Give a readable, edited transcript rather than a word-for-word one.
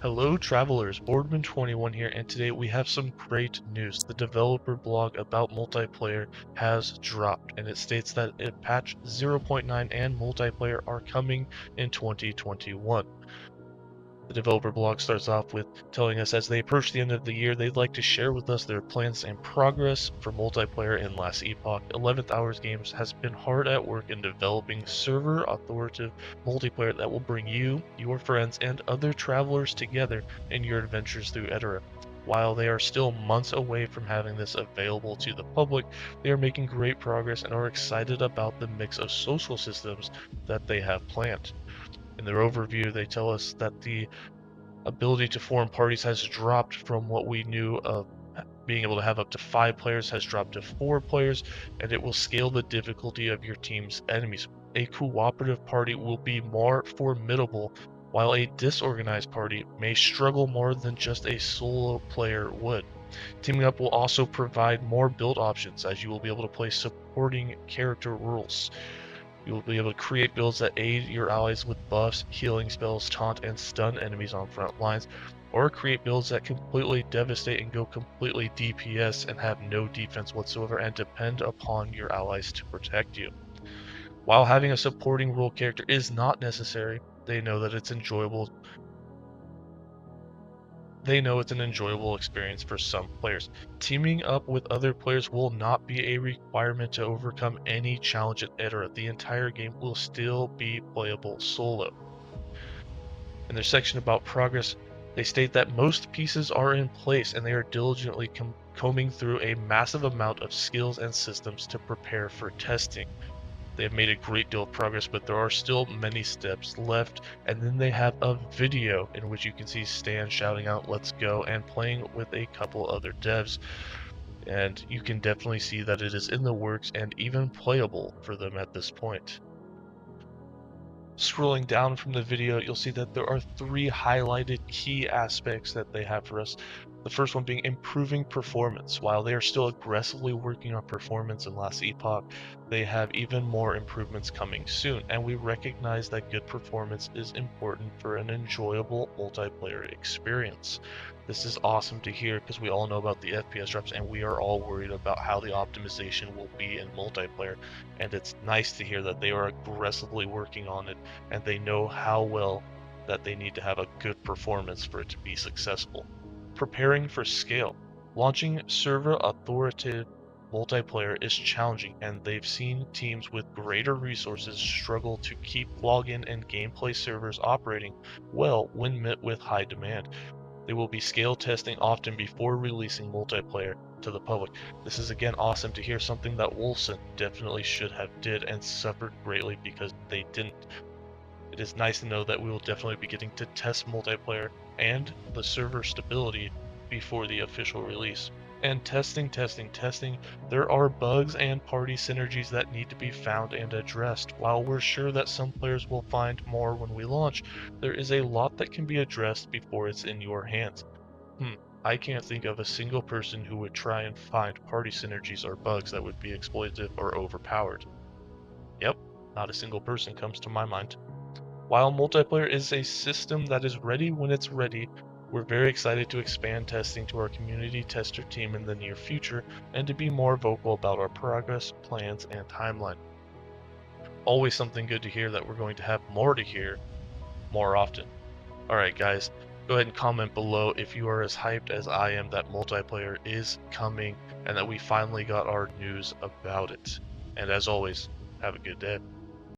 Hello travelers, Boardman21 here, and today we have some great news. The developer blog about multiplayer has dropped, and it states that patch 0.9 and multiplayer are coming in 2021. The developer blog starts off with telling us as they approach the end of the year, they'd like to share with us their plans and progress for multiplayer in last Epoch. 11th Hours Games has been hard at work in developing server authoritative multiplayer that will bring you, your friends, and other travelers together in your adventures through Etera. While they are still months away from having this available to the public, they are making great progress and are excited about the mix of social systems that they have planned. In their overview, they tell us that the ability to form parties has dropped from what we knew of being able to have up to 5 players has dropped to 4 players, and it will scale the difficulty of your team's enemies. A cooperative party will be more formidable, while a disorganized party may struggle more than just a solo player would. Teaming up will also provide more build options, as you will be able to play supporting character roles. You will be able to create builds that aid your allies with buffs, healing spells, taunt, and stun enemies on front lines, or create builds that completely devastate and go completely DPS and have no defense whatsoever and depend upon your allies to protect you. While having a supporting role character is not necessary, they know it's an enjoyable experience for some players. Teaming up with other players will not be a requirement to overcome any challenge at Etera. The entire game will still be playable solo. In their section about progress, they state that most pieces are in place and they are diligently combing through a massive amount of skills and systems to prepare for testing. They have made a great deal of progress, but there are still many steps left. And then they have a video in which you can see Stan shouting out, "Let's go," and playing with a couple other devs. And you can definitely see that it is in the works and even playable for them at this point. Scrolling down from the video, you'll see that there are 3 highlighted key aspects that they have for us. The first one being improving performance. While they are still aggressively working on performance in last Epoch, they have even more improvements coming soon, and we recognize that good performance is important for an enjoyable multiplayer experience. This is awesome to hear because we all know about the FPS drops and we are all worried about how the optimization will be in multiplayer, and it's nice to hear that they are aggressively working on it and they know how well that they need to have a good performance for it to be successful. Preparing for scale. Launching server authoritative multiplayer is challenging, and they've seen teams with greater resources struggle to keep login and gameplay servers operating well when met with high demand. They will be scale testing often before releasing multiplayer to the public. This is again awesome to hear, something that Wolfson definitely should have did and suffered greatly because they didn't. It is nice to know that we will definitely be getting to test multiplayer and the server stability before the official release. And testing. There are bugs and party synergies that need to be found and addressed. While we're sure that some players will find more when we launch, there is a lot that can be addressed before it's in your hands. I can't think of a single person who would try and find party synergies or bugs that would be exploitative or overpowered. Yep, not a single person comes to my mind. While multiplayer is a system that is ready when it's ready, we're very excited to expand testing to our community tester team in the near future and to be more vocal about our progress, plans, and timeline. Always something good to hear that we're going to have more to hear more often. Alright guys, go ahead and comment below if you are as hyped as I am that multiplayer is coming and that we finally got our news about it. And as always, have a good day.